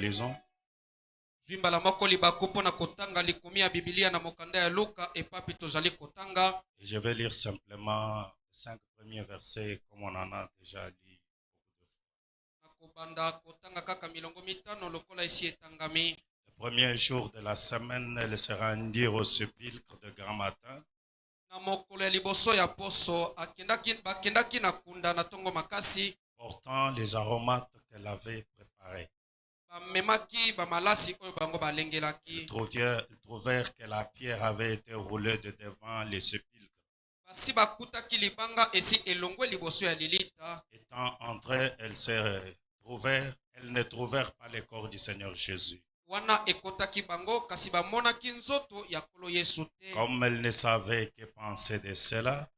lisons. Et je vais lire simplement les 5 premiers versets comme on en a déjà lu beaucoup de fois. Le premier jour de la semaine, elle se rendirent au sépulcre de grand matin. Portant les aromates qu'elle avait préparés. Ils trouvèrent que la pierre avait été roulée de devant les sépulcres. Étant entrées, elles ne trouvèrent pas le corps du Seigneur Jésus. Comme elles ne savaient que penser de cela,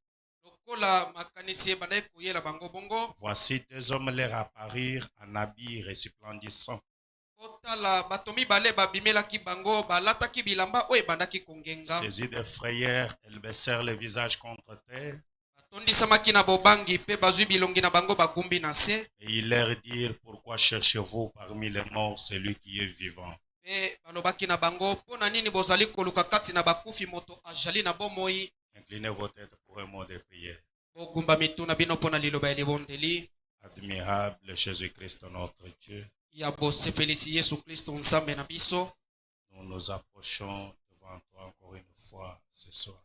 voici 2 hommes leur apparurent en habits resplendissants. Saisis de frayeur, elles baissèrent le visage contre terre. Et ils leur dirent, pourquoi cherchez-vous parmi les morts celui qui est vivant? Inclinez vos têtes pour un mot de prière. Admirable Jésus-Christ, notre Dieu. Nous nous approchons devant toi encore une fois ce soir.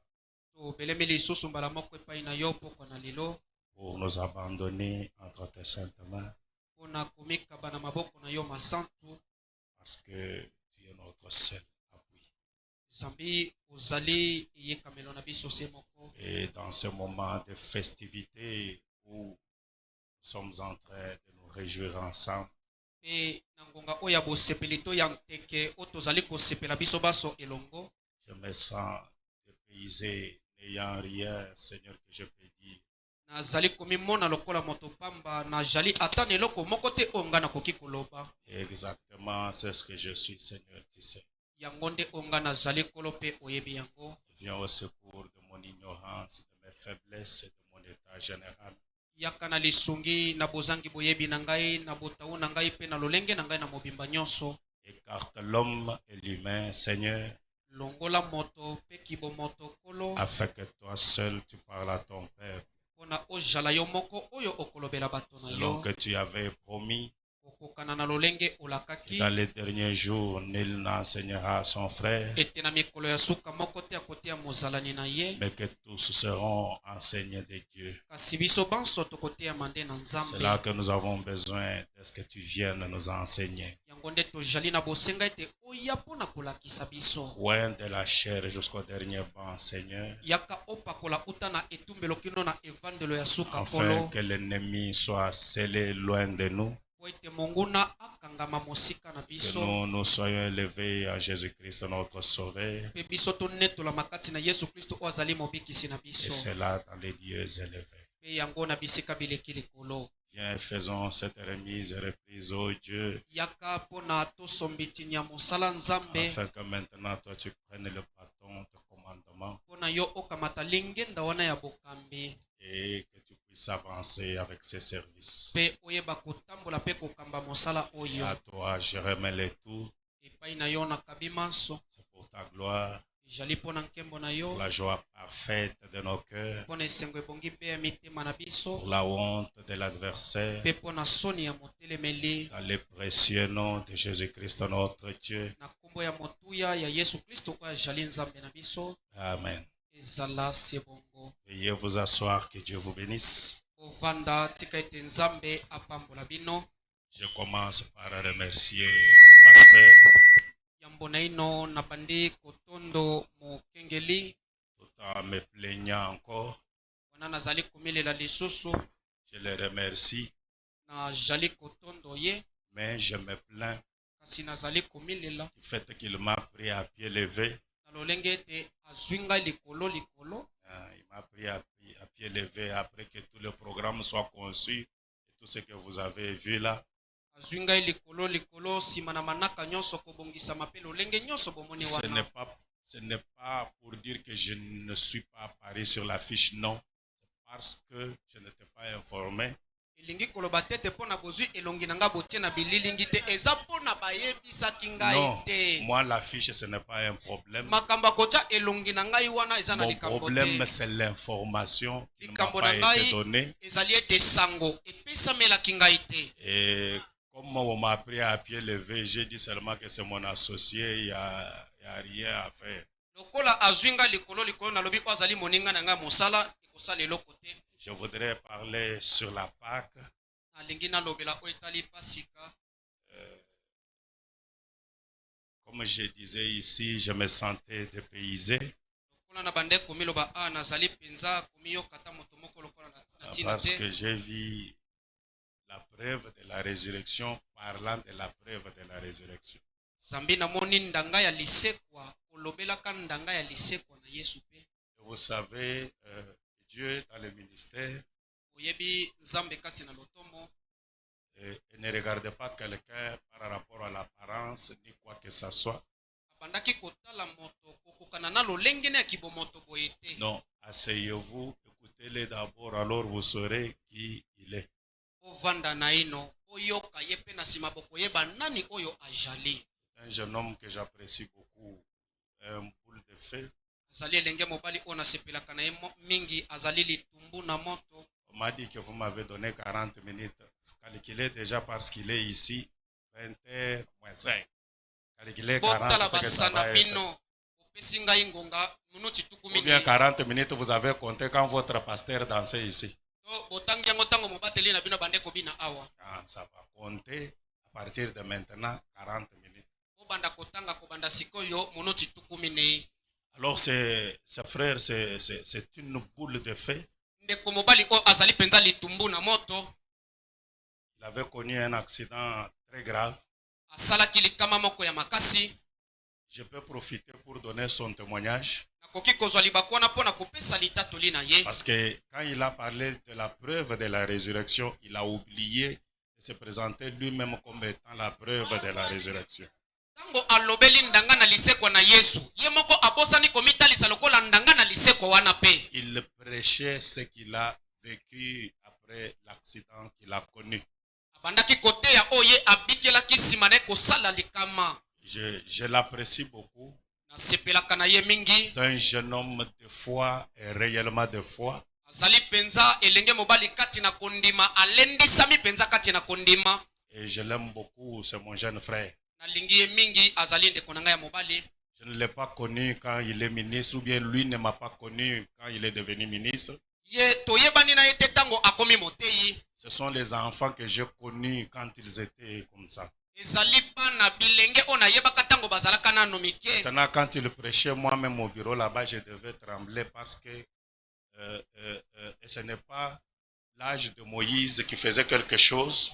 Pour nous abandonner entre tes saintes mains. Parce que tu es notre seul appui. Et dans ce moment de festivité où nous sommes en train de nous réjouir ensemble, je me sens dépaysé, n'ayant rien, Seigneur, que je peux dire. Exactement, c'est ce que je suis, Seigneur, tu sais. Viens au secours de mon ignorance, de mes faiblesses et de mon état général. Écarte l'homme et l'humain, Seigneur, afin que toi seul tu parles à ton Père. Selon que tu avais promis, dans les derniers jours, nul n'enseignera à son frère, mais que tous seront enseignés de Dieu. C'est là que nous avons besoin de ce que tu viennes nous enseigner. Loin de la chair jusqu'au dernier banc, Seigneur, afin que l'ennemi soit scellé loin de nous. Que nous soyons élevés à Jésus-Christ notre Sauveur. Et cela dans les lieux élevés. Viens, faisons cette remise et reprise, ô Dieu, afin que maintenant toi tu prennes le bâton de commandement et que tu puisses avancer avec ces services. Et à toi je remets le tout. C'est pour ta gloire, pour la joie parfaite de nos cœurs, pour la honte de l'adversaire, dans le précieux nom de Jésus-Christ notre Dieu. Amen. Veuillez vous asseoir, que Dieu vous bénisse. Je commence par remercier le pasteur. Tout en me plaignant encore, je le remercie. Mais je me plains du fait qu'il m'a pris à pied levé. Il m'a pris à pied levé après que tout le programme soit conçu et tout ce que vous avez vu là. Ce n'est pas pour dire que je ne suis pas apparu sur l'affiche, non. C'est parce que je n'étais pas informé. Non, moi l'affiche ce n'est pas un problème. Mon problème c'est l'information qui ne m'a pas été donnée. Et comme on m'a pris à pied levé, j'ai dit seulement que c'est mon associé, il n'y a rien à faire. Je voudrais parler sur la Pâque. Comme je disais ici, je me sentais dépaysé. Parce que j'ai vu la preuve de la résurrection, parlant de la preuve de la résurrection. Vous savez, Dieu dans le ministère, et ne regardez pas quelqu'un par rapport à l'apparence ni quoi que ce soit. Non, asseyez-vous, écoutez-le d'abord, alors vous saurez qui il est. Un jeune homme que j'apprécie beaucoup, un boule de feu. On m'a dit que vous m'avez donné 40 minutes. Calculez déjà parce qu'il est ici, 20h moins 5. Calculez 40, c'est que ça va être. Ou bien 40 minutes, vous avez compté quand votre pasteur dansait ici. Ah, ça va compter à partir de maintenant 40 minutes. Alors, ce frère, c'est une boule de feu. Il avait connu un accident très grave. Je peux profiter pour donner son témoignage. Parce que quand il a parlé de la preuve de la résurrection, il a oublié de se présenter lui-même comme étant la preuve de la résurrection. Il prêchait ce qu'il a vécu après l'accident qu'il a connu. Je l'apprécie beaucoup. C'est un jeune homme de foi et réellement de foi. Et je l'aime beaucoup, c'est mon jeune frère. Je ne l'ai pas connu quand il est ministre, ou bien lui ne m'a pas connu quand il est devenu ministre. Ce sont les enfants que j'ai connus quand ils étaient comme ça. Maintenant, quand il prêchait, moi-même au bureau là-bas, je devais trembler parce que ce n'est pas l'âge de Moïse qui faisait quelque chose.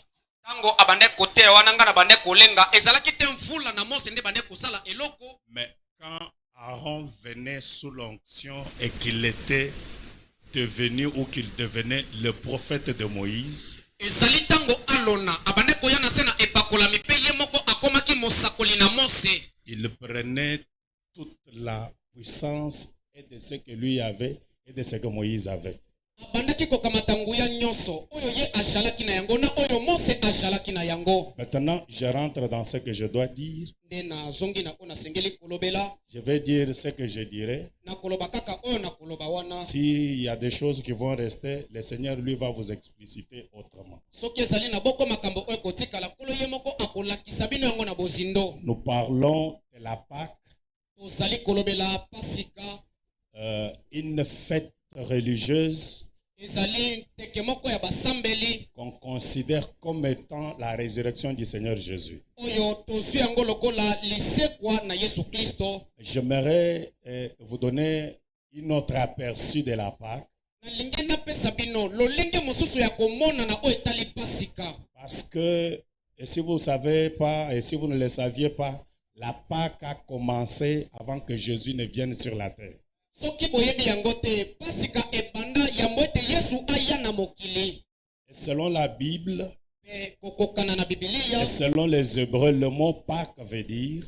Mais quand Aaron venait sous l'onction et qu'il était devenu ou qu'il devenait le prophète de Moïse, il prenait toute la puissance et de ce que lui avait et de ce que Moïse avait. Maintenant, je rentre dans ce que je dois dire. Je vais dire ce que je dirai. S'il y a des choses qui vont rester, le Seigneur lui va vous expliciter autrement. Nous parlons de la Pâque, une fête religieuse qu'on considère comme étant la résurrection du Seigneur Jésus. J'aimerais vous donner un autre aperçu de la Pâque. Parce que, et si vous ne savez pas, et si vous ne le saviez pas, la Pâque a commencé avant que Jésus ne vienne sur la terre. Et selon la Bible, et selon les Hébreux, le mot Pâques veut dire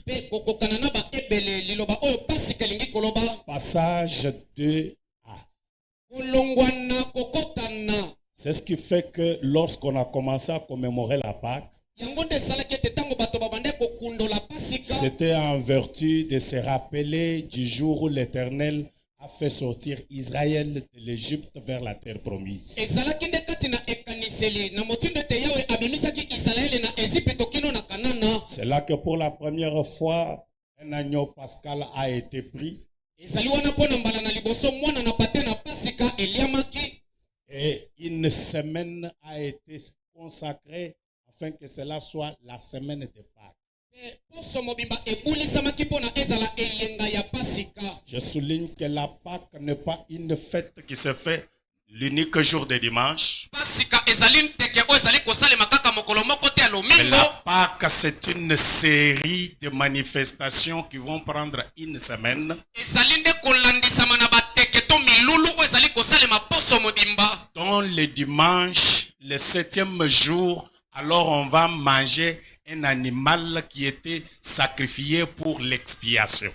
passage de A. C'est ce qui fait que lorsqu'on a commencé à commémorer la Pâque, c'était en vertu de se rappeler du jour où l'Éternel a fait sortir Israël de l'Égypte vers la terre promise. C'est là que pour la première fois, un agneau pascal a été pris. Et une semaine a été consacrée afin que cela soit la semaine de Pâques. Je souligne que la Pâque n'est pas une fête qui se fait l'unique jour de dimanche. Mais la Pâque, c'est une série de manifestations qui vont prendre une semaine. Dans le dimanche, le 7e jour, alors on va manger un animal qui était sacrifié pour l'expiation.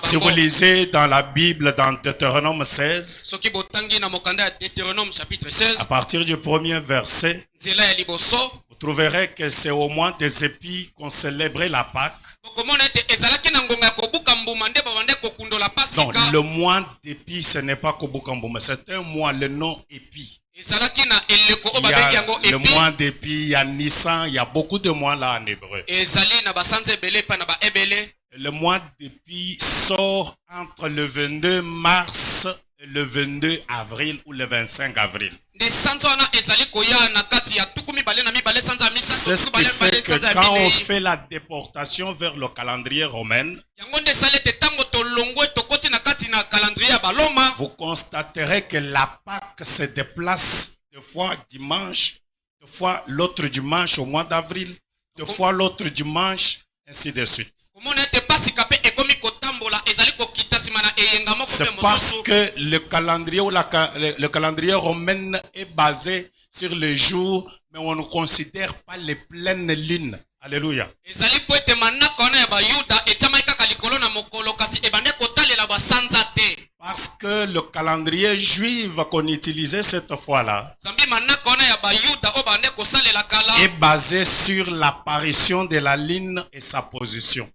Si vous lisez dans la Bible, dans Deutéronome 16, à partir du premier verset, vous trouverez que c'est au mois des épis qu'on célébrait la Pâque. Non, le mois d'épis, ce n'est pas Kobukambouma, c'est un mois, le nom épi. Il y a le mois d'épis, il y a Nissan, il y a beaucoup de mois là en hébreu. Le mois d'épis sort entre le 22 mars et le 22 avril ou le 25 avril. C'est ce qui fait que quand on fait la déportation vers le calendrier romain, vous constaterez que la Pâque se déplace deux fois dimanche, deux fois l'autre dimanche au mois d'avril, deux fois l'autre dimanche, ainsi de suite. C'est parce que le calendrier ou le calendrier romain est basé sur les jours, mais on ne considère pas les pleines lunes. Alléluia. Parce que le calendrier juif qu'on utilisait cette fois-là est basé sur l'apparition de la lune et sa position.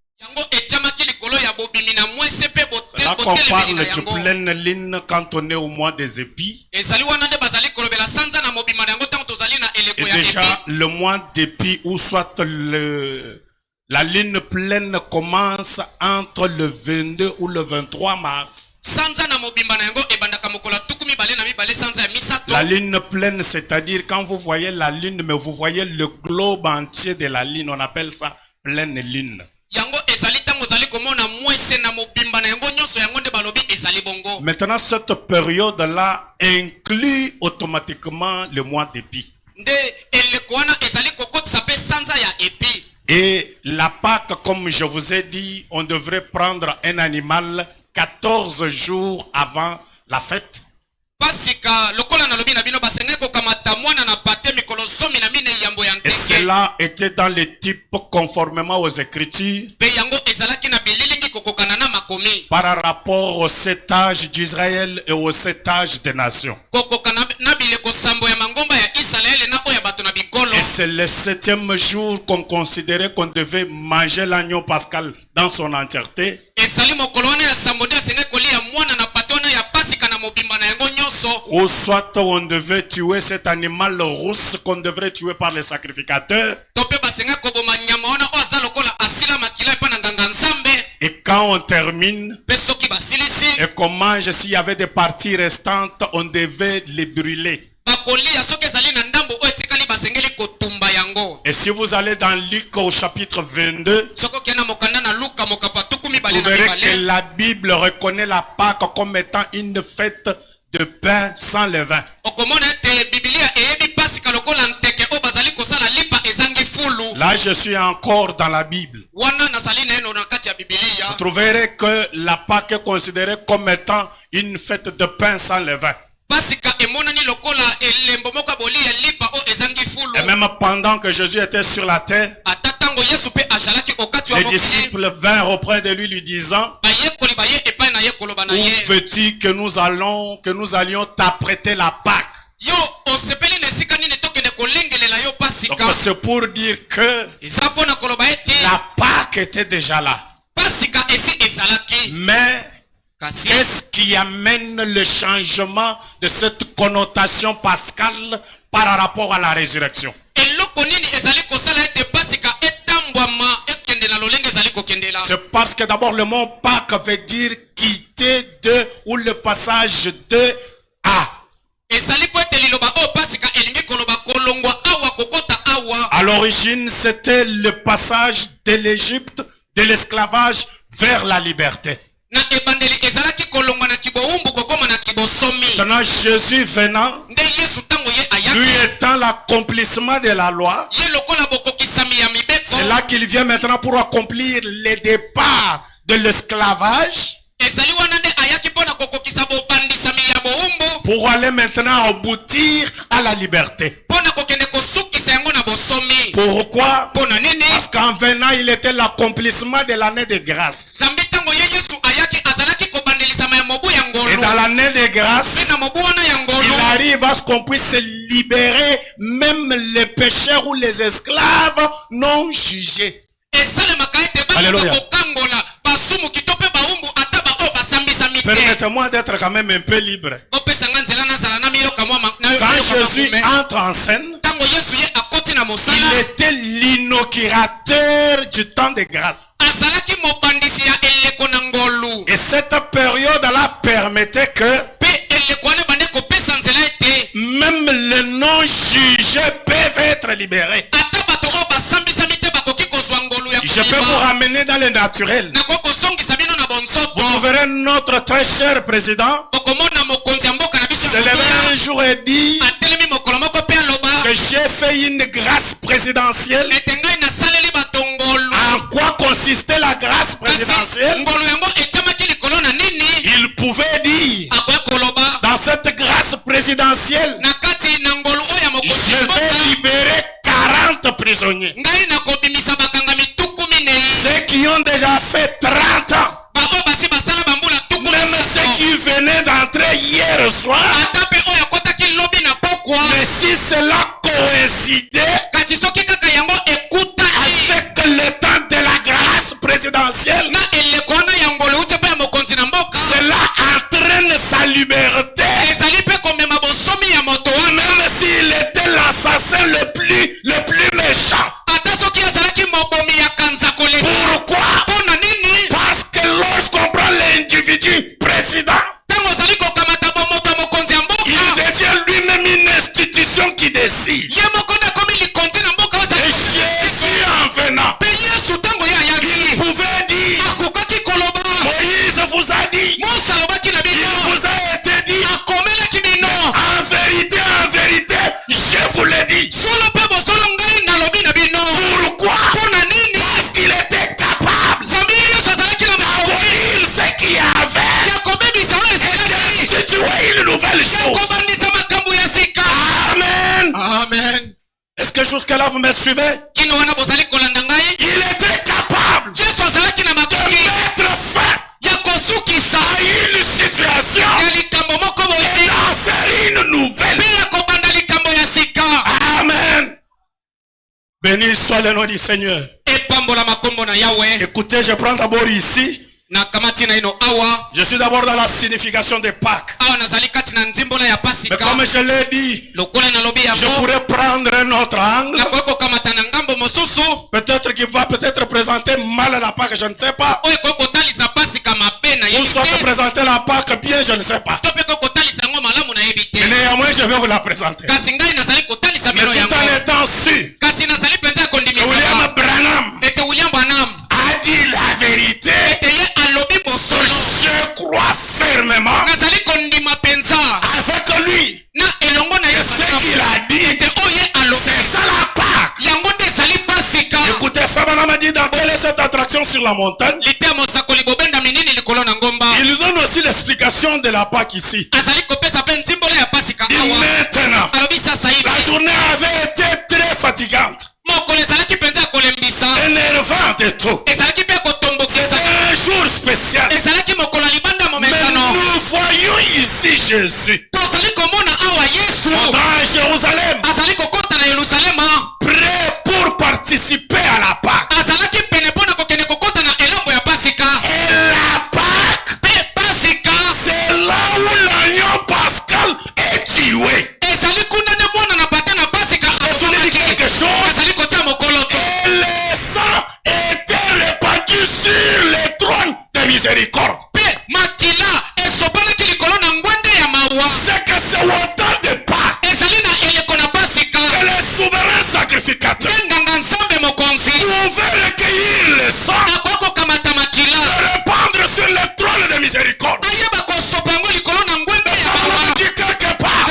C'est là qu'on parle de pleine lune quand on est au mois des épis. Et déjà, le mois d'épis ou soit la lune pleine commence entre le 22 ou le 23 mars. La lune pleine, c'est-à-dire quand vous voyez la lune, mais vous voyez le globe entier de la lune, on appelle ça pleine lune. Maintenant, cette période-là inclut automatiquement le mois d'épis. Et la Pâque, comme je vous ai dit, on devrait prendre un animal 14 jours avant la fête. Et cela était dans les types conformément aux Écritures par rapport au 7 âges d'Israël et au 7 âges des nations. Et c'est le 7e jour qu'on considérait qu'on devait manger l'agneau pascal dans son entièreté. Ou soit on devait tuer cet animal rousse qu'on devrait tuer par les sacrificateurs. Et quand on termine et qu'on mange, s'il y avait des parties restantes, on devait les brûler. Et si vous allez dans Luc au chapitre 22, vous verrez que la Bible reconnaît la Pâque comme étant une fête de pain sans levain. Là, je suis encore dans la Bible. Vous trouverez que la Pâque est considérée comme étant une fête de pain sans levain. Et même pendant que Jésus était sur la terre, les disciples vinrent auprès de lui disant: Où veux-tu que nous allions t'apprêter la Pâque? Donc c'est pour dire que la Pâque était déjà là. Mais qu'est-ce qui amène le changement de cette connotation pascale par rapport à la résurrection? C'est parce que d'abord le mot Pâque veut dire quitter de ou le passage de à. À l'origine, c'était le passage de l'Égypte, de l'esclavage vers la liberté. Maintenant, Jésus venant, lui étant l'accomplissement de la loi, c'est là qu'il vient maintenant pour accomplir le départ de l'esclavage, pour aller maintenant aboutir à la liberté. Pourquoi? Parce qu'en venant, il était l'accomplissement de l'année de grâce. Et dans l'année de grâce, il arrive à ce qu'on puisse se libérer même les pécheurs ou les esclaves non jugés. Alléluia. Permettez-moi d'être quand même un peu libre. Quand Jésus entre en scène, il était l'inaugurateur du temps de grâce. Et cette période-là permettait que même les non-jugés peuvent être libérés. Je peux vous ramener dans le naturel. Vous trouverez notre très cher président se lever un jour et dit que j'ai fait une grâce présidentielle. En quoi consistait la grâce présidentielle? Il pouvait dire, dans cette grâce présidentielle, je vais libérer 40 prisonniers. Ceux qui ont déjà fait 30 ans, même ceux qui venaient d'entrer hier soir, mais si cela coïncidait avec le temps de la grâce présidentielle, cela entraîne sa liberté, même s'il était l'assassin le plus méchant. Pourquoi? Parce que lorsqu'on prend l'individu président, il devient lui-même une institution qui décide. Et Jésus en venant, il pouvait dire, Moïse vous a dit, il vous a été dit, en vérité, je vous l'ai dit. Pourquoi? Parce qu'il était capable d'abolir ce qui avait et d'instituer une nouvelle chose. Amen. Amen. Est-ce que jusque-là vous me suivez? Il était capable de mettre fin à une situation et d'en faire une nouvelle. Amen. Béni soit le nom du Seigneur. Écoutez, je prends d'abord ici. Je suis d'abord dans la signification des Pâques. Mais comme je l'ai dit, je pourrais prendre un autre angle. Peut-être qu'il va présenter mal la Pâque, je ne sais pas. Ou soit présenter la Pâque bien, je ne sais pas. Mais néanmoins, je vais vous la présenter. Mais tout en étant sûr que William Branham a dit la vérité, je crois fermement avec lui. Et ce qu'il a dit, c'est ça la Pâque. Écoutez, Fabana m'a dit dans quelle est cette attraction sur la montagne. Il nous donne aussi l'explication de la Pâque ici. Et maintenant, la journée avait été très fatigante, énervante et tout. C'était un jour spécial. Jésus entrant à Jérusalem, prêt pour participer à la Pâque. Et la Pâque, c'est là où l'agneau pascal est tué. Quelque chose. Et le sang était répandu sur les trônes de miséricorde. C'est que c'est autant de Pâques que les souverains sacrificateurs pouvaient recueillir le sang et répandre sur le trône de miséricorde. Ça dit quelque part.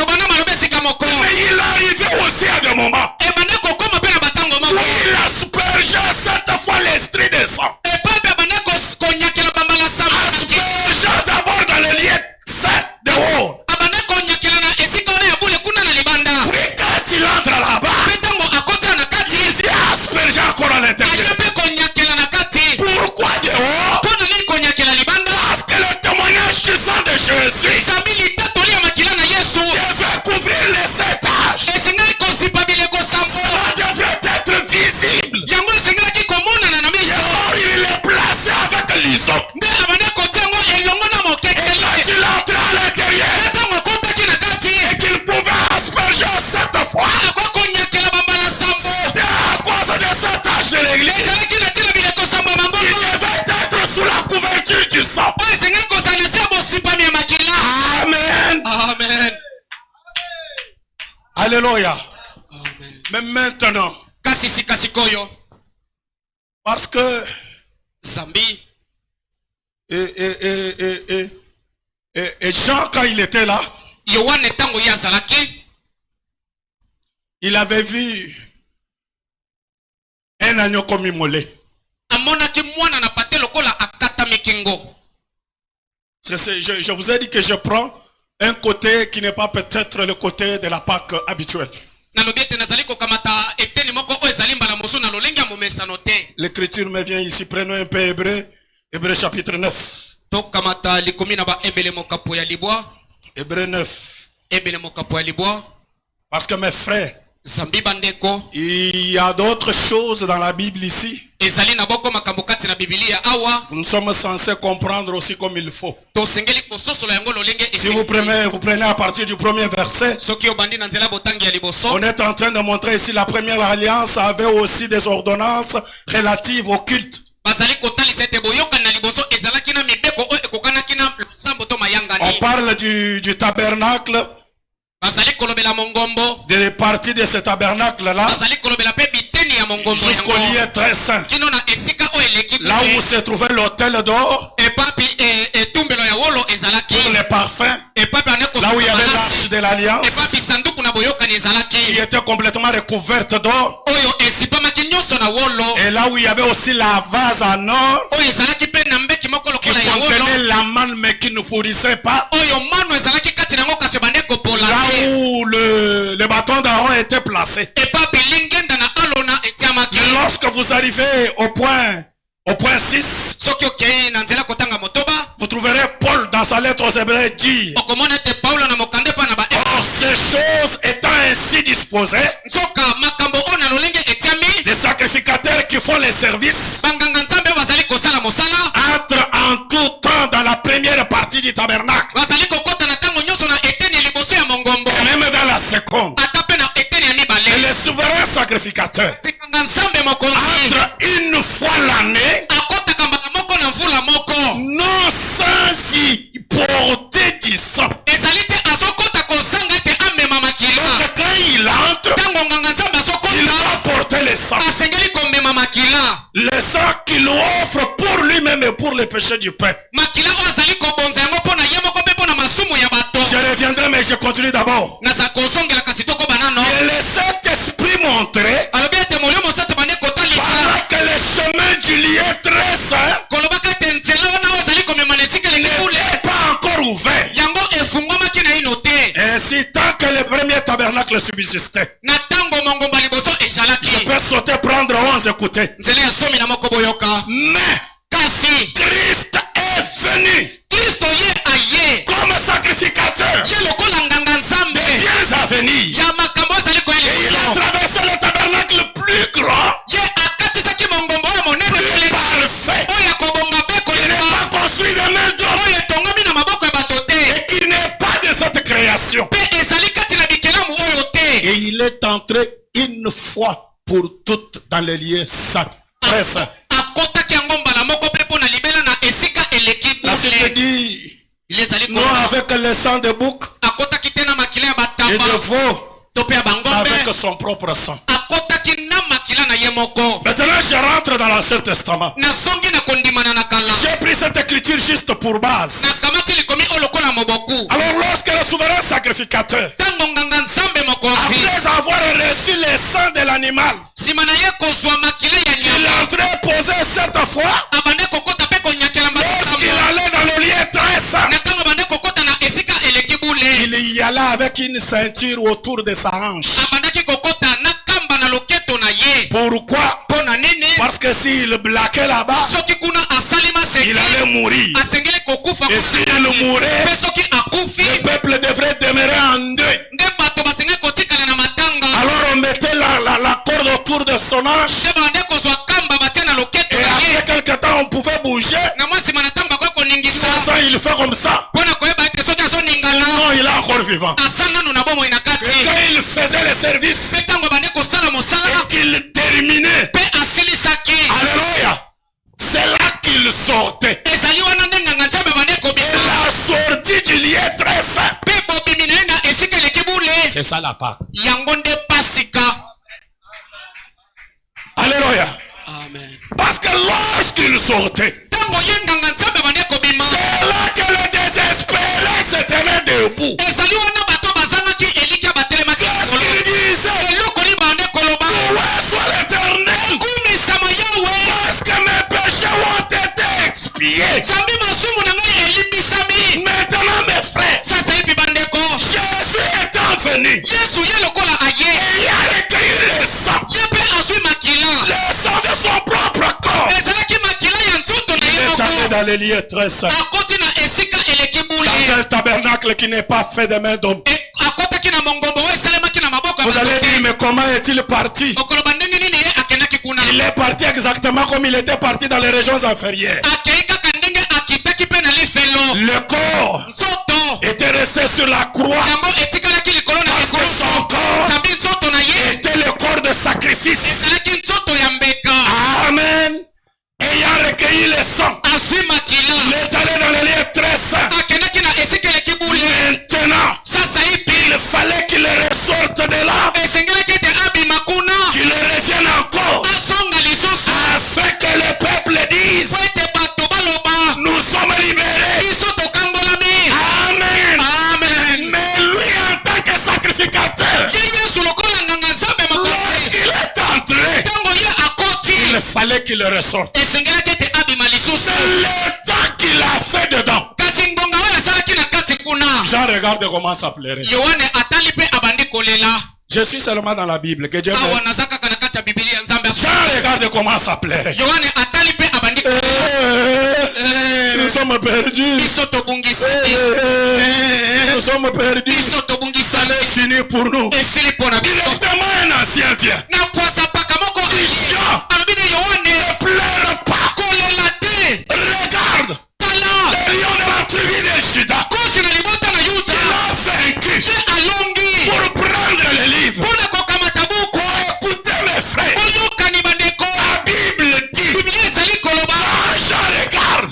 Mais il arrivait aussi à des moments où il aspergeait cette fois l'estrie des sangs. Aspergeait d'abord dans le lieu de haut. Puis quand il entre là-bas, il vient asperger encore à l'intérieur. Pourquoi de haut? Parce que le témoignage du sang de Jésus devait couvrir les 7 âges. Cela devait être visible. Et alors il est placé avec l'hysope. Et quand il entre à l'intérieur et qu'il pouvait asperger 7 fois, c'était à cause de cet âge de l'église. Il devait être sous la couverture du sang. Amen. Amen. Alléluia. Amen. Mais maintenant, parce que Zambi et Jean, quand il était là, il avait vu un agneau comme immolé. Je vous ai dit que je prends un côté qui n'est pas peut-être le côté de la Pâque habituelle. L'écriture me vient ici, prenons un peu Hébreu, Hébreu chapitre 9. Hébreu 9. Parce que mes frères, il y a d'autres choses dans la Bible ici. Nous sommes censés comprendre aussi comme il faut. Si vous prenez à partir du premier verset, on est en train de montrer ici la première alliance avait aussi des ordonnances relatives au culte. On parle du tabernacle, des parties de ce tabernacle-là, jusqu'au lieu très saint, là où se trouvait l'autel d'or, pour les parfums, là où il y avait l'arche de l'alliance, qui était complètement recouverte d'or, et là où il y avait aussi la vase en or, qui contenait la manne mais qui ne pourrissait pas, là où le bâton d'Aaron était placé. Mais lorsque vous arrivez au point 6, vous trouverez Paul dans sa lettre aux Hébreux dire: or ces choses étant ainsi disposées, les sacrificateurs qui font les services entrent en tout temps dans la première partie du tabernacle, et même dans la seconde. Et les souverains sacrificateurs entrent une fois l'année, non sans y porter du sang. Donc quand il entre, il va porter le sang. Le sang qu'il offre pour lui-même et pour les péchés du peuple. Je reviendrai, mais je continue d'abord. Et le Saint-Esprit montrait que le chemin du lieu très saint n'est pas encore ouvert. Ainsi, tant que le premier tabernacle subsistait, je peux sauter, prendre 11, écouter. Mais Christ est venu comme sacrificateur des biens à venir. Et il a traversé le tabernacle plus grand, plus parfait, qui n'est pas construit de main d'homme, et qui n'est pas de cette création. Et il est entré une fois pour toutes dans les lieux saints. Très saints. La suite dit, non avec le sang de bouc et de veau, avec son propre sang. Maintenant je rentre dans l'Ancien Testament. J'ai pris cette écriture juste pour base. Alors lorsque le souverain sacrificateur, après avoir reçu le sang de l'animal, il entrait poser cette fois, lorsqu'il allait dans le lieu très saint, il y allait avec une ceinture autour de sa hanche. Pourquoi? Parce que s'il blaquait là-bas, il allait mourir. Et s'il mourait, le peuple devrait demeurer en deuil. Alors on mettait la corde autour de son hanche. Et après quelque temps on pouvait bouger. Il fait comme ça. Non, il est encore vivant. Et quand il faisait le service et qu'il terminait, alléluia, c'est là qu'il sortait. Et la sortie du lieu très saint, c'est ça la part. Alléluia. Amen. Parce que lorsqu'il sortait, c'est là que le désespéré se tenait debout. Qu'est-ce qu'il disait? Où soit l'Éternel? Parce que mes péchés ont été expiés. Maintenant mes frères, Jésus étant venu, et il a recueilli le sang de son propre corps. Il est allé dans les lieux très saints, dans un tabernacle qui n'est pas fait de main d'homme. Vous allez dire, mais comment est-il parti? Il est parti exactement comme il était parti dans les régions inférieures. Le corps était resté sur la croix parce que son corps était le corps de sacrifice. Amen. Ayant recueilli le sang, il est allé dans les lieux très saints. Maintenant, il fallait qu'il ressorte de là, qu'il revienne encore, afin que le peuple dise, nous sommes libérés. Amen. Amen. Mais lui en tant que sacrificateur, lorsqu'il est entré, il fallait qu'il ressorte. C'est le temps qu'il a fait dedans. Jean regarde comment ça plairait. Je suis seulement dans la Bible. Que Dieu m'aide. Jean regarde comment ça plairait. Nous sommes perdus. Nous sommes perdus. Ça n'est fini pour nous. Directement un ancien vient. Jean, ne pleure pas. Regarde. Le lion de la tribu de Juda, il a vaincu pour prendre le livre. Écoutez mes frères, la Bible dit, quand Jean regarde,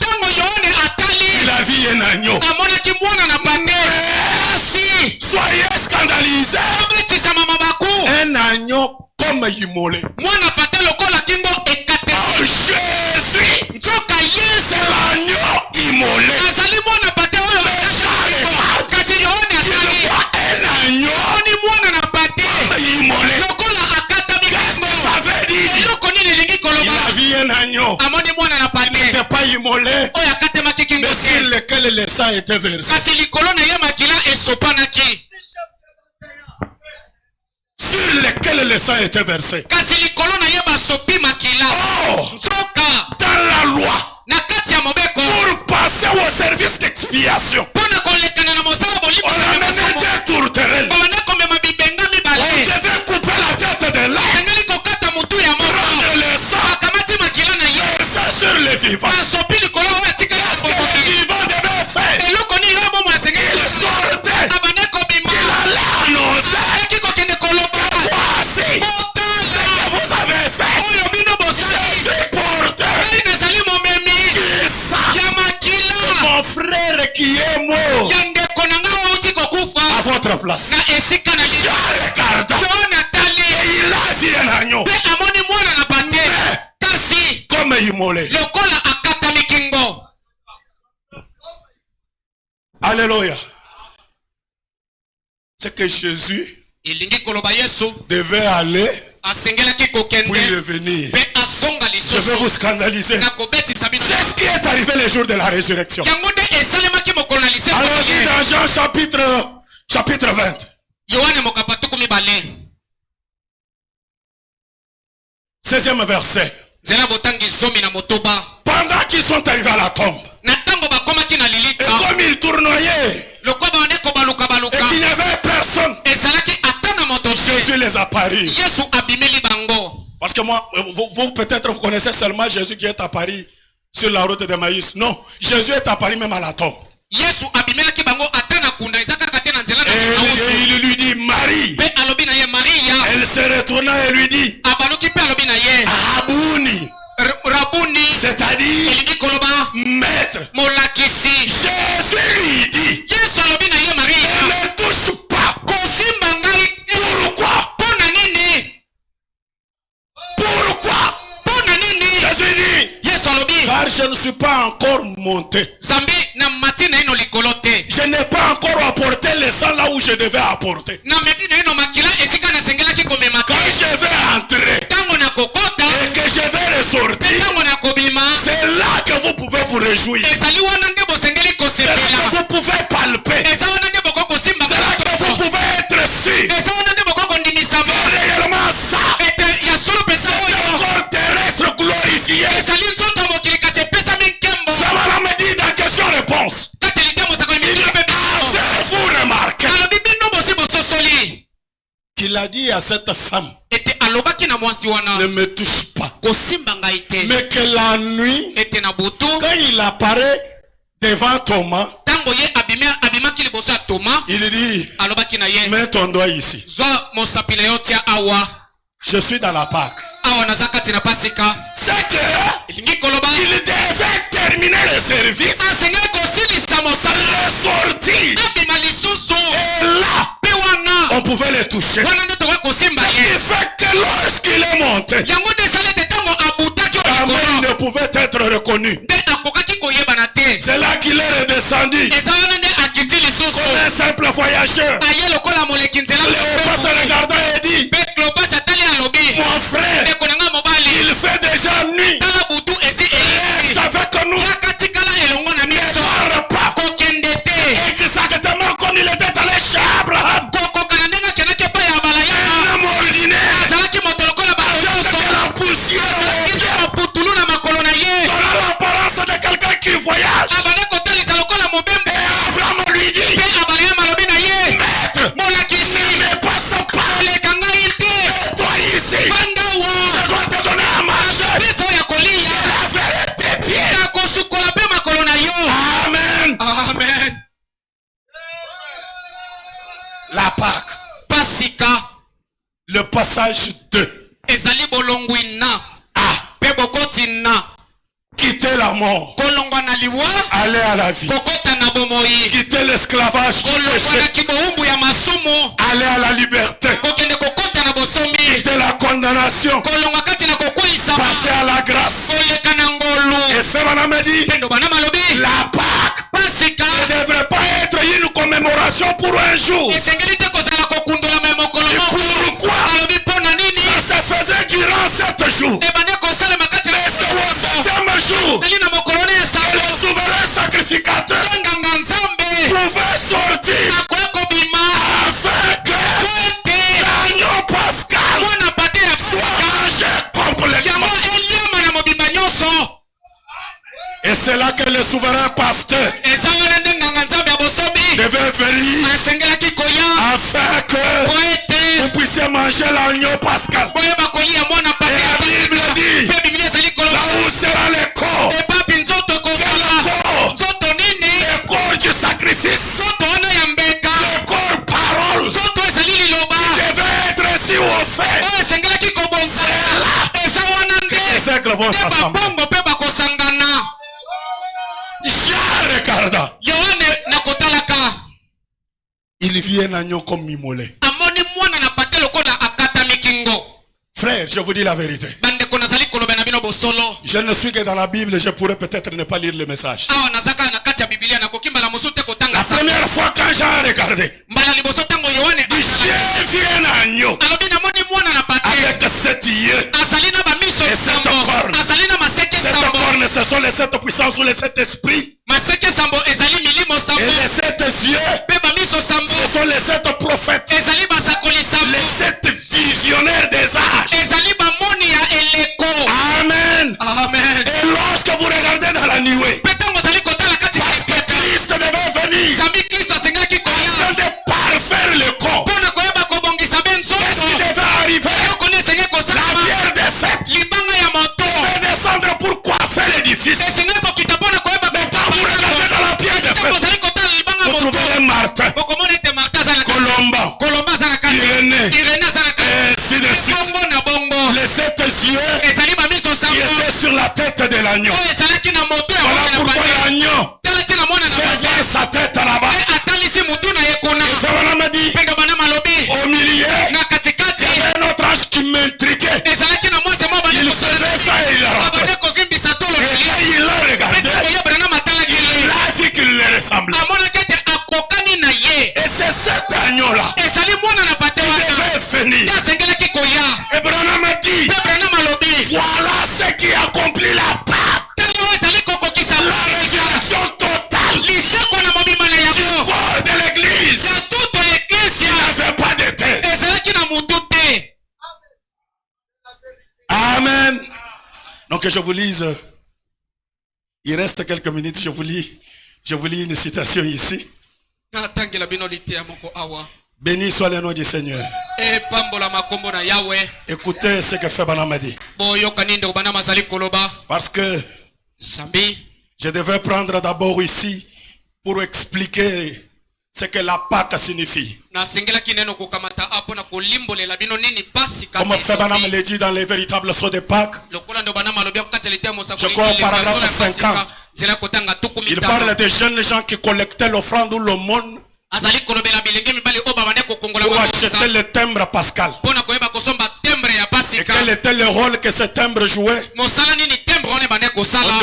il a vu un agneau. Mais soyez scandalisés, un agneau comme immolé. Jésus, c'est l'agneau immolé. Un agneau immolé. Qu'est-ce que ça veut dire? Il a vu un agneau. Il n'était pas immolé, mais sur lequel le sang était versé. Sur lequel le sang était versé. Oh, dans la loi, pour passer au service d'expiation, on a mis l'agneau. Comme immolé. Alléluia. C'est que Jésus devait aller puis revenir. Je vais vous scandaliser. C'est ce qui est arrivé le jour de la résurrection. Allons-y dans Jean chapitre 20. 16e verset. Pendant qu'ils sont arrivés à la tombe, et comme ils tournoyaient, et qu'il n'y avait personne, Jésus les a apparus. Parce que moi, vous peut-être vous connaissez seulement Jésus qui est apparu sur la route de Maïs. Non, Jésus est apparu même à la tombe. Et il lui dit Marie. Elle se retourna et lui dit Abouni. C'est-à-dire maître. Jésus lui dit ne me touche pas. Pourquoi? Jésus dit car je ne suis pas encore monté. Je n'ai pas encore apporté le sang là où je devais apporter. Quand je vais entrer et que je vais ressortir, c'est là que vous pouvez vous réjouir. C'est là que vous pouvez palper. C'est là que vous pouvez être sûr. C'est réellement ça. C'est un corps terrestre glorifié. Ça va me dire dans question-réponse. Vous remarquez qu'il a dit à cette femme ne me touche pas. Mais que la nuit, quand il apparaît devant Thomas, il dit mets ton doigt ici. Je suis dans la Pâque. C'est que il devait terminer le service, ressortir, et là on pouvait les toucher. Ce qui fait que lorsqu'il est monté, il ne pouvait être reconnu. C'est là qu'il est redescendu comme un simple voyageur. Cléopas se regardant et dit mon frère, il fait déjà nuit. Reste avec nous. Ne pars pas. Exactement comme il était allé chez Abraham. Un homme ordinaire. Avec la poussière donnant l'apparence de quelqu'un qui voyage. Et Abraham lui dit maître, ne me passe pas. Toi ici, je dois te donner à manger. Amen. Amen. La Pâque. Le passage 2. Quitter la mort. Aller à la vie. Quitter l'esclavage. Aller à la liberté. Quitter la condamnation. Passer à la grâce. Et ce madame me dit la Pâque ne devrait pas être une commémoration pour un jour. Et pourquoi? Ça se faisait durant 7 jours. Mais c'est au 7e jour que le souverain sacrificateur pouvait sortir afin que l'agneau pascal soit mangé complètement. Et c'est là que le souverain pasteur devait venir afin que vous puissiez manger l'agneau pascal. Et la Bible dit là où sera le corps, le corps du sacrifice, le corps parole, qui devait être ainsi au fait. C'est là que les aigles vont s'assembler. Regarda. Il vient un agneau comme immolé. Frère, Frère, je vous dis la vérité. Je ne suis que dans la Bible, je pourrais peut-être ne pas lire le message. La première fois quand j'ai regardé, Dieu vient un agneau avec 7 yeux et 7 cornes. 7 cornes, ce sont les 7 puissances ou les 7 esprits. Et les 7 yeux, ce sont les 7 prophètes. Les 7 visionnaires des âges. Amen. Amen. Et lorsque vous regardez dans la nuée, parce que Christ devait venir afin de parfaire le corps, qu'est-ce qui devait arriver? La pierre des fêtes devait descendre pour coiffer l'édifice. Mais quand vous regardez dans la pierre des fêtes, vous trouverez Martin, Colomba, Irénée, et ainsi de suite. Les 7 yeux qui étaient sur la tête de l'agneau. Voilà pourquoi l'agneau fait voir sa tête là-bas. Et Savana m'a dit, au milieu, il y avait un autre ange qui m'intriguait. Il faisait ça et il rentrait. Et quand il l'a regardé, il a vu qu'il le ressemblait. Et c'est cet agneau-là qui devait venir. Et Branham a dit, voilà ce qui accomplit la Pâque. La résurrection totale du corps de l'église. Il n'avait pas de tête. Amen. Donc je vous lise. Il reste quelques minutes. Je vous lis une citation ici. Béni soit le nom du Seigneur. Écoutez ce que fait Branham dit. Parce que je devais prendre d'abord ici pour expliquer ce que la Pâque signifie. Comme fait Branham l'a dit dans les véritables sceaux de Pâques, je crois au paragraphe 50, il parle des jeunes gens qui collectaient l'offrande ou l'aumône pour acheter le timbre pascal. Et quel était le rôle que ce timbre jouait? On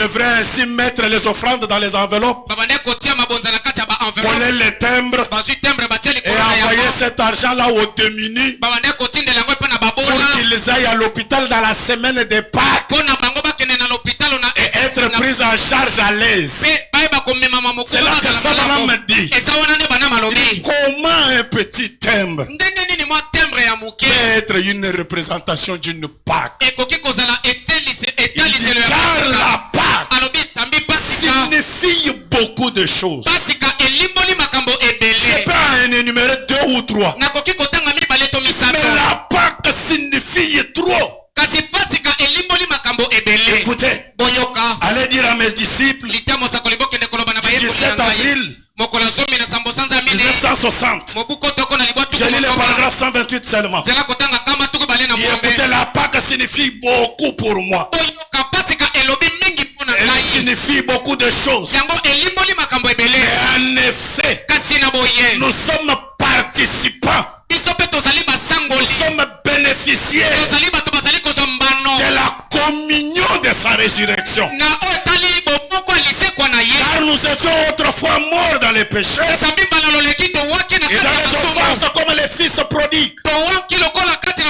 devrait ainsi mettre les offrandes dans les enveloppes, coller les timbres et envoyer cet argent là aux démunis pour qu'ils aillent à l'hôpital dans la semaine de Pâques et être pris en charge à l'aise. C'est là que Sabana me dit, comment un petit timbre peut être une représentation d'une Pâque? Car la Pâque signifie beaucoup de choses. Je peux en énumérer 2 ou 3. Mais la Pâque signifie trop. Écoutez, allez dire à mes disciples, 17 avril 1960, je lis le paragraphe 128 seulement. Et écoutez, la Pâque signifie beaucoup pour moi. Elle signifie beaucoup de choses. Mais en effet, nous sommes participants. Nous sommes bénéficiaires de la communion de sa résurrection. Car nous étions autrefois morts dans les péchés et dans les offenses comme les fils prodigues.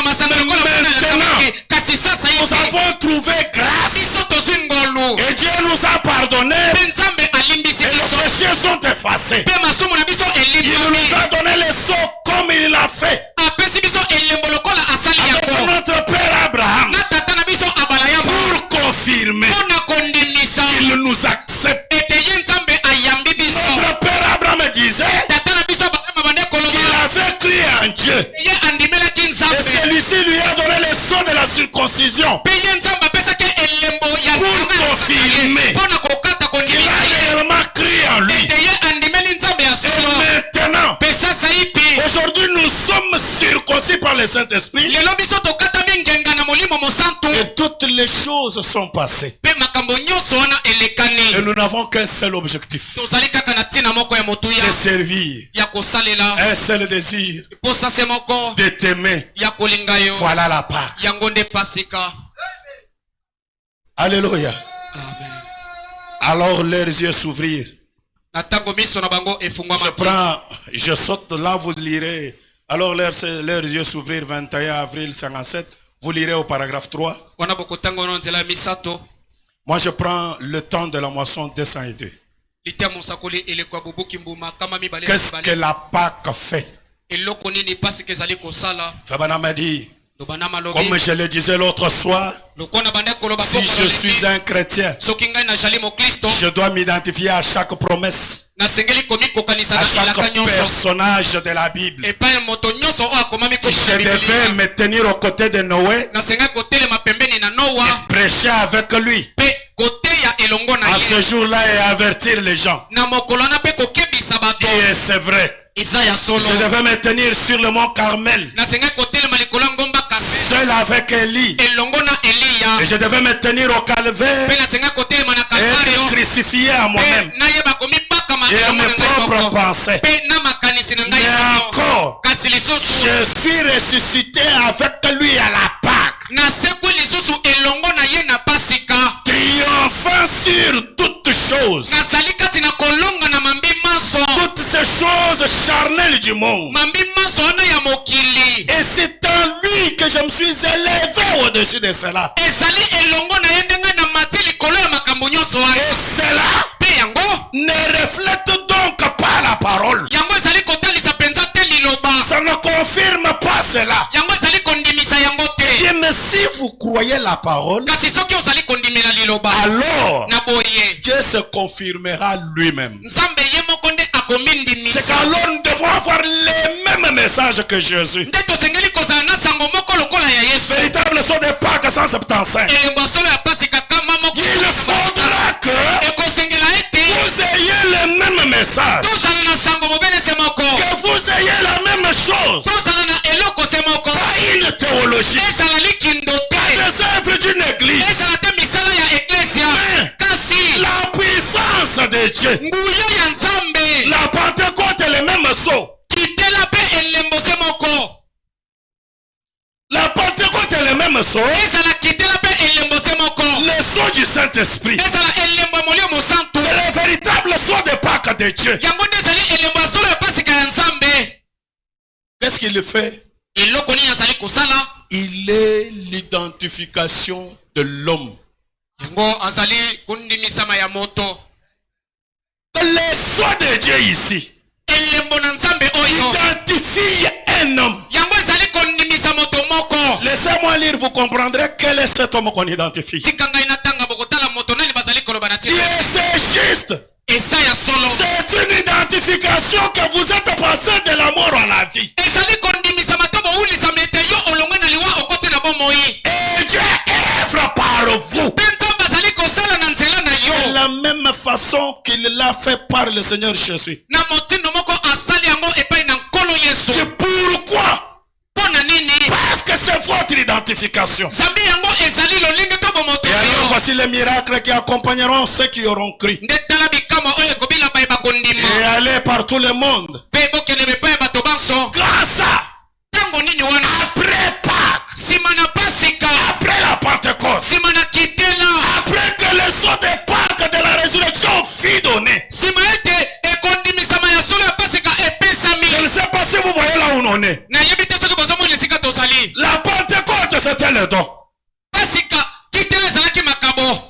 Maintenant, nous avons trouvé grâce et Dieu nous a pardonné et nos péchés sont effacés. Il nous a donné les sceaux comme il l'a fait avec notre père Abraham pour confirmer qu'il nous accepte. Notre père Abraham disait qu'il avait cru en Dieu et celui-ci lui a donné les sceaux de la circoncision pour confirmer qu'il a réellement cru en lui. Et maintenant, aujourd'hui nous sommes circoncis par le Saint-Esprit et toutes les choses sont passées. Et nous n'avons qu'un seul objectif. De servir. Un seul désir. De t'aimer. Voilà la Pâque. Alléluia. Amen. Alors leurs yeux s'ouvrirent. Je saute là, vous lirez. Alors leurs yeux s'ouvrirent, 21 avril 57. Vous lirez au paragraphe 3. Moi je prends le temps de la moisson 202. Qu'est-ce que la Pâque fait? Fabana m'a dit, comme je le disais l'autre soir, si je suis un chrétien, je dois m'identifier à chaque promesse, à chaque personnage de la Bible. Je devais me tenir aux côtés de Noé et prêcher avec lui à ce jour-là et avertir les gens. Et c'est vrai. Je devais me tenir sur le mont Carmel, seul avec Élie. Et je devais me tenir au calvaire et être crucifié à moi-même et à mes propres pensées. Mais encore, je suis ressuscité avec lui à la Pâque, triomphant sur toutes choses, toutes ces choses charnelles du monde. Et c'est en lui que je me suis élevé au-dessus de cela. Et cela ne reflète donc pas la parole. Ça ne confirme pas cela. Et mais si vous croyez la parole, alors Dieu se confirmera lui-même. C'est qu'alors nous devons avoir les mêmes messages que Jésus. Véritable son de Pâques 175. Il faudra que vous ayez le même message, que vous ayez la même chose, pas une théologie, pas des œuvres d'une église, mais la puissance de Dieu. La Pentecôte est le même saut. La Pentecôte est le même saut. Le saut du Saint-Esprit. C'est le véritable saut de Pâques de Dieu. Qu'est-ce qu'il fait? Il est l'identification de l'homme. Le saut de Dieu ici identifie un homme. Laissez-moi lire, vous comprendrez quel est cet homme qu'on identifie. Et c'est juste. C'est une identification que vous êtes passé de la mort à la vie. Et Dieu œuvre par vous. De la même façon qu'il l'a fait par le Seigneur Jésus. C'est pourquoi? Parce que c'est votre identification. Et alors voici les miracles qui accompagneront ceux qui auront cru. Et aller par tout le monde. Grâce à après Pâques, après la Pentecôte, après que le saut de Pâques de la résurrection fut donné. Je ne sais pas si vous voyez là où on est. La Pentecôte c'était le don.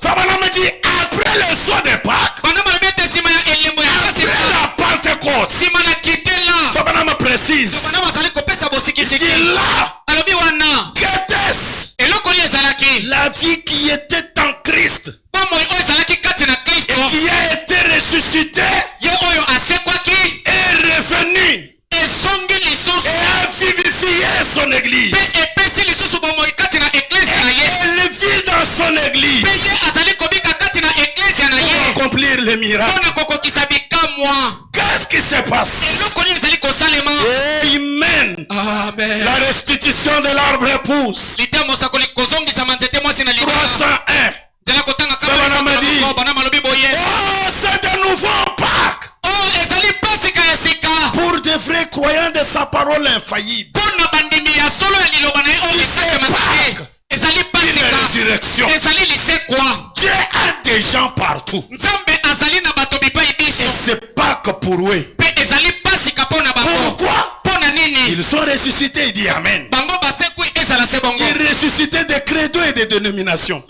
Fabana me dit après le saut de Pâques, après la Pentecôte, Fabana me précise, il dit là, qu'était-ce la vie qui était en Christ et qui a été ressuscité est revenu et a vivifié son église. Elle vit dans son église pour accomplir les miracles. Qu'est-ce qui se passe? Amen. Amen. La restitution de l'arbre épouse. 301. infaillible. Une résurrection. Dieu a des gens partout. Et c'est pas que pour eux. Pourquoi? Ils sont ressuscités, il dit Amen. Ils ressuscitaient des credos et des dénominations.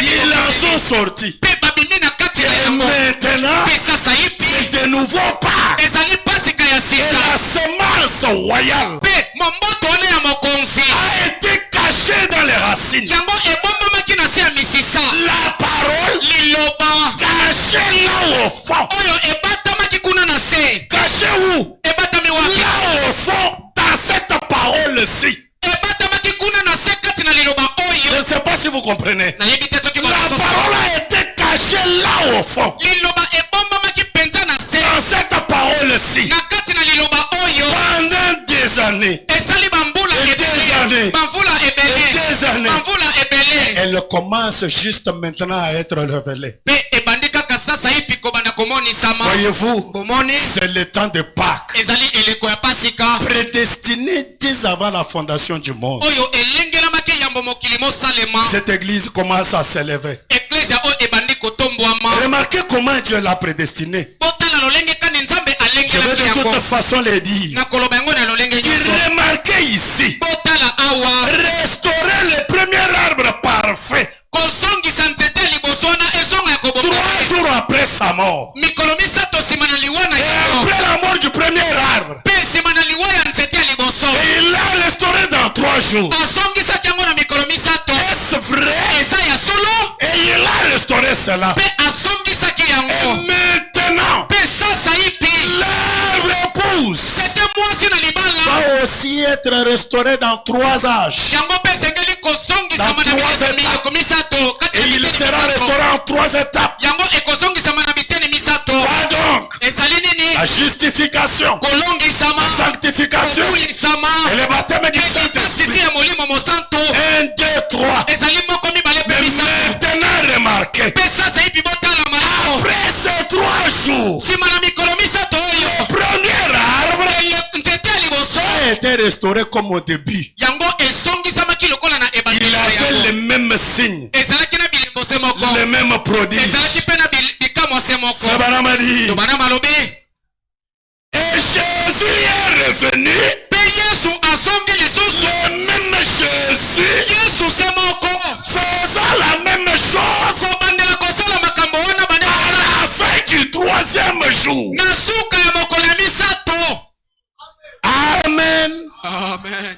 Ils en sont sortis. Et maintenant, c'est de nouveau pas. Et la semence royale a été cachée dans les racines. La parole cachée là au fond. Cachée où? Là au fond, dans cette parole-ci. Je ne sais pas si vous comprenez. La parole a été cachée là au fond. Dans cette parole-ci. Pendant des années. Et des années. Et des années. Elle commence juste maintenant à être révélée. Voyez-vous, c'est le temps de Pâques. Prédestiné dès avant la fondation du monde. Cette église commence à s'élever. Remarquez comment Dieu l'a prédestiné. Je vais de toute façon le dire. Remarquez ici. Restaurer le premier arbre parfait. 3 jours après sa mort. Et après la mort du premier arbre. Et il l'a restauré dans 3 jours. Est-ce vrai? Et il a restauré cela. Et maintenant, l'arbre pousse. Va aussi être restauré dans 3 âges. Dans 3 étapes. Et il sera restauré en 3 étapes. Quoi donc? La justification, la sanctification et le baptême du Saint-Esprit. 1, 2, 3. Mais maintenant remarquez, après ces 3 jours, le premier arbre a été restauré comme au début. Il avait les mêmes signes, les mêmes prodiges. Et Jésus est revenu. Le même Jésus faisant la même chose à la fin du 3e jour. Amen. Amen.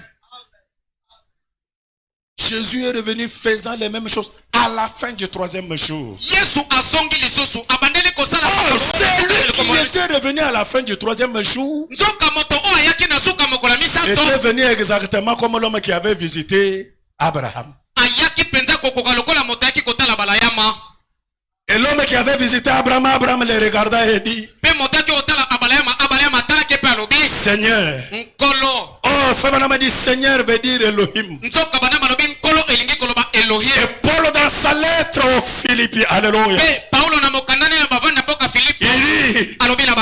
Jésus est revenu faisant les mêmes choses à la fin du 3e jour. C'est lui qui était revenu à la fin du 3e jour. Était venu exactement comme l'homme qui avait visité Abraham. Et l'homme qui avait visité Abraham, Abraham le regarda et dit: Seigneur. Oh, Fabana m'a dit Seigneur veut dire Elohim. Et Paul dans sa lettre aux Philippiens, alléluia, il dit: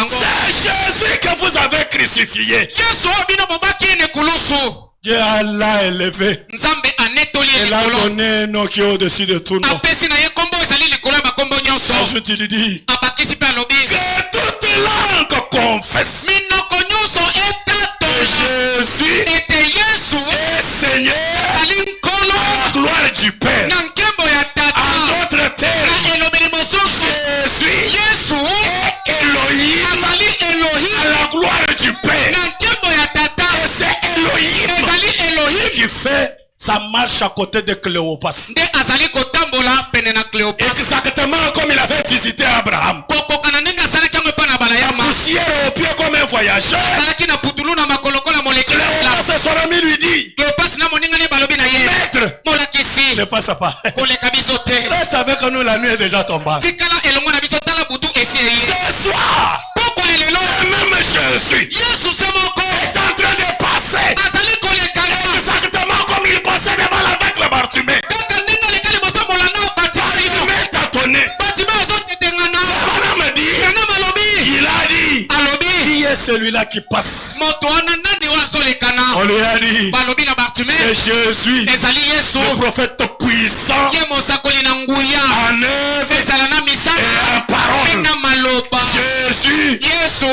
c'est Jésus que vous avez crucifié. Dieu l'a élevé. Il a donné un nom qui est au-dessus de tout nom. Je te le dis, que toute langue confesse que Jésus est Seigneur à la gloire du Père. En d'autres termes, Jésus est Elohim à la gloire du Père. Et c'est Elohim qui fait sa marche à côté de Cléopas. Exactement comme il avait visité Abraham. La poussière au pied comme un voyageur. Cléopas, son ami lui dit: Maître, ne passe pas. Reste avec nous, la nuit est déjà tombée. Ce soir, le même Jésus est en train de passer exactement comme il passait devant l'aveugle Bartimée. Bartimée tâtonnait. Il a dit: qui est celui-là qui passe? Moto wana nani wazolekana? On lui a dit, Balobi na Bartimée. c'est Jésus, Ezali Yesu. le prophète puissant, Ye mosakoli na nguya. en œuvre Ezala na misala. et en parole. Na maloba. Jésus, Yesu.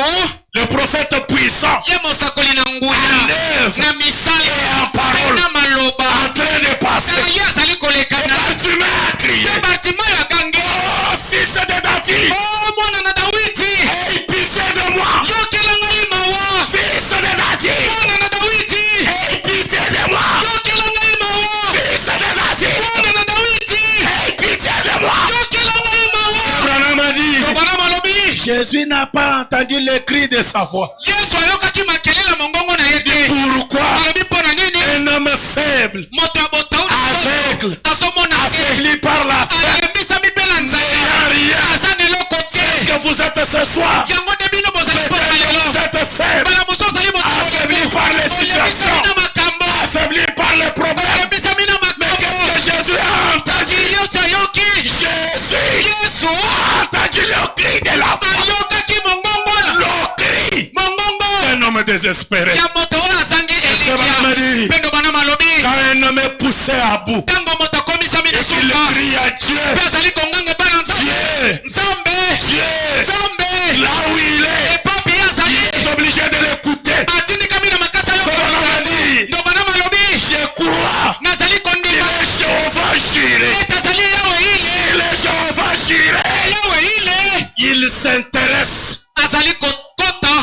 le prophète puissant, Ye mosakoli na nguya. en œuvre Na misala. et en parole, Na maloba. en train de passer. Ye azali kolekana. Bartimée a crié, Bartimée akangi. oh fils de David, Oh mwana na Dawidi. aie pitié de moi. Yokela ngai mawa. Fils de David, Mwana na Dawidi. aie pitié de moi. Yokela ngai mawa. Fils de David, Mwana na Dawidi. aie pitié de moi. Yokela ngai mawa. Branham a dit, Bwana malobi. Jésus n'a pas entendu le cri de sa voix. Yesu ayokaki makelele mongongo na ye te. Pourquoi Alobi mpona nini? un homme faible, Moto ya botauni aveugle, azomona te. affaibli par la faim, Alembisami mpe na nzala. n'ayant rien, Aza na eloko te. que vous êtes ce soir, Yango nde bino bozali mpo na peut-être lelo. vous êtes faible, Bana mosu ozali moto affaibli par les olembisami situations, na makambo. affaibli par les problèmes. Olembisami na Mais makambo. qu'est-ce que Jésus a entendu? Yesu ayoki. Jésus Yesu a entendu le cri de la foi, ayokaki mongongo. le cri Mongongo d'un homme désespéré. ya moto oyo azangi C'est vrai, m'a dit, elikya. Pendo bana malobi. quand un homme est poussé à bout, Ntango moto akomisami na et qu'il suka. crie à Dieu, Mpe azali konganga epai na Nzambe. Dieu, Nzambe. Dieu, Nzambe. là où il est, Epapi ye azali. il est obligé de l'écouter. Atindikami na makasi ayoka. Dit, Ndo bana malobi. je crois, Nazali il kondima. est Jéhovah Jireh, Ete azali yawe ile. il est Jéhovah Jireh. Yawe ile. Il s'intéresse, Azali kokota.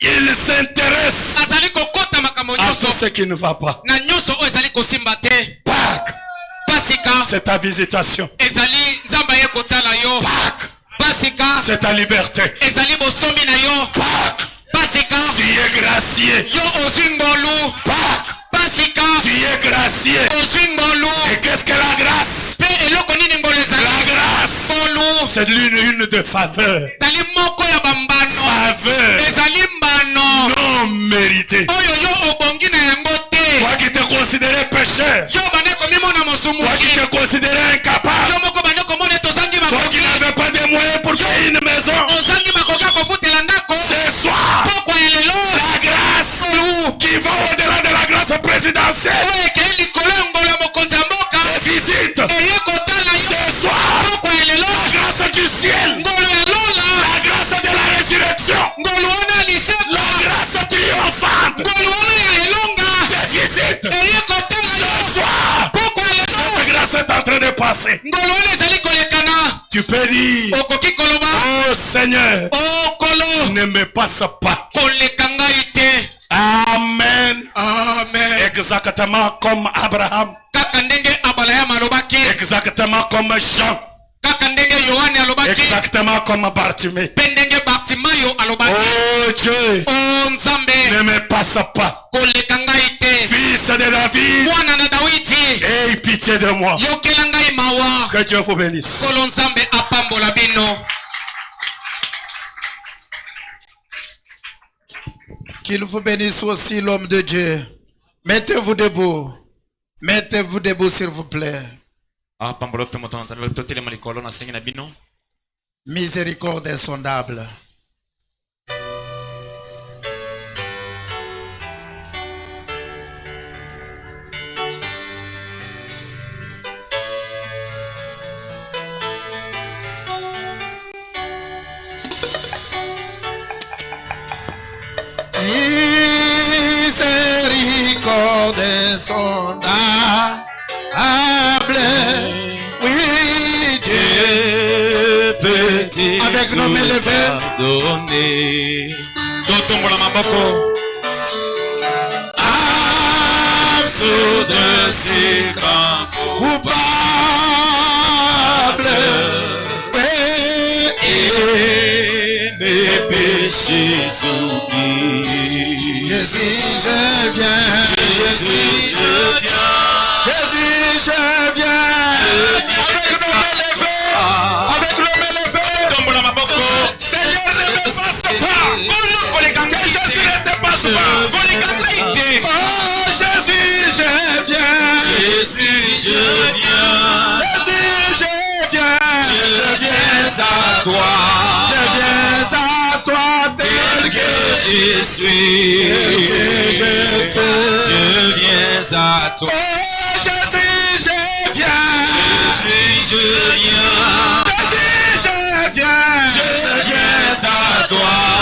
il s'intéresse Azali kokota makambo à nyonso. tout ce qui ne va pas. Na nyonso oyo ezali kosimba te. Pâques, Pasika. c'est ta visitation. Ezali nzambe aye kotala yo. Pâques, Pasika. c'est ta liberté. Ezali bosomi na yo. Pâques, Pasika. tu es gracié. Yo ozwi ngolu. Pâques, Pasika. tu es gracié. Ozwi ngolu. Et qu'est-ce que la grâce? Mpe eloko nini ngolu ezali? La grâce, Ngolu. c'est une de faveur. Ezali moko ya bambano. Faveur Ezali mbano. non méritée. Oyo yo obongi na yango te. Toi qui te considérais pécheur, Yo bandeko mimona toi qui mosumuki. te considérais incapable, Yo moko bandeko mone tozangi toi qui makoki. n'avais pas de moyens pour payer une maison, Ozangi makoki ya kofutela ndako. ce soir, Pokwa ya lelo. la grâce Ngolu. qui va au-delà de la grâce présidentielle Oyo ekei likolo ya ngolu ya mokonzi ya mboka. te visite. Eye kotala yo. Ce soir, Pokwa ya lelo. la grâce du ciel, Ngolu ya lola. la grâce de la résurrection, Ngolu wana ya liseka. la grâce triomphante Ngolu wana ya elonga. te visite. Eye kotala yo. Ce soir, Pokwa ya lelo. la grâce est en train de passer. Ngolu wana ezali kolekana. Tu peux dire, Okoki koloba. oh Seigneur, Oh kolo. ne me passe pas. Koleka ngai te. Amen. Amen. Exactement comme Abraham, Kaka ndenge Abraham alobaki. exactement comme Jean, Kaka ndenge Yohane alobaki. exactement comme Bartimée. Mpe ndenge Bartimayo alobaki. Oh Dieu, Oh Nzambe. ne me passe pas. Koleka ngai te. Fils de David, Mwana na Dawidi. aie pitié de moi. Yokela ngai mawa. Que Dieu vous bénisse. Kolo Nzambe apambola bino. Qu'il vous bénisse aussi, l'homme de Dieu. Mettez-vous debout. Mettez-vous debout, s'il vous plaît. Apambola pe moto Nzambe totelema likolo na sengi na bino. Miséricorde insondable. Miséricorde insondable. Oui, Dieu petit. Avec nos mains levées. Totombola maboko. Absoudre si grand coupable. Oui, et mes péchés oubliés. Jésus, je viens. Jésus, je viens. Jésus, je viens. Avec nos mains levées. Tombola maboko. Seigneur, ne me passe pas. Que Jésus ne te passe pas. Oh Jésus, je viens. Jésus, je viens. Jésus, je viens. Je viens à toi. Je viens à toi tel que je je suis. Je viens à toi. Jésus, je viens. Jésus, je viens. Jésus, je viens. Je viens à toi.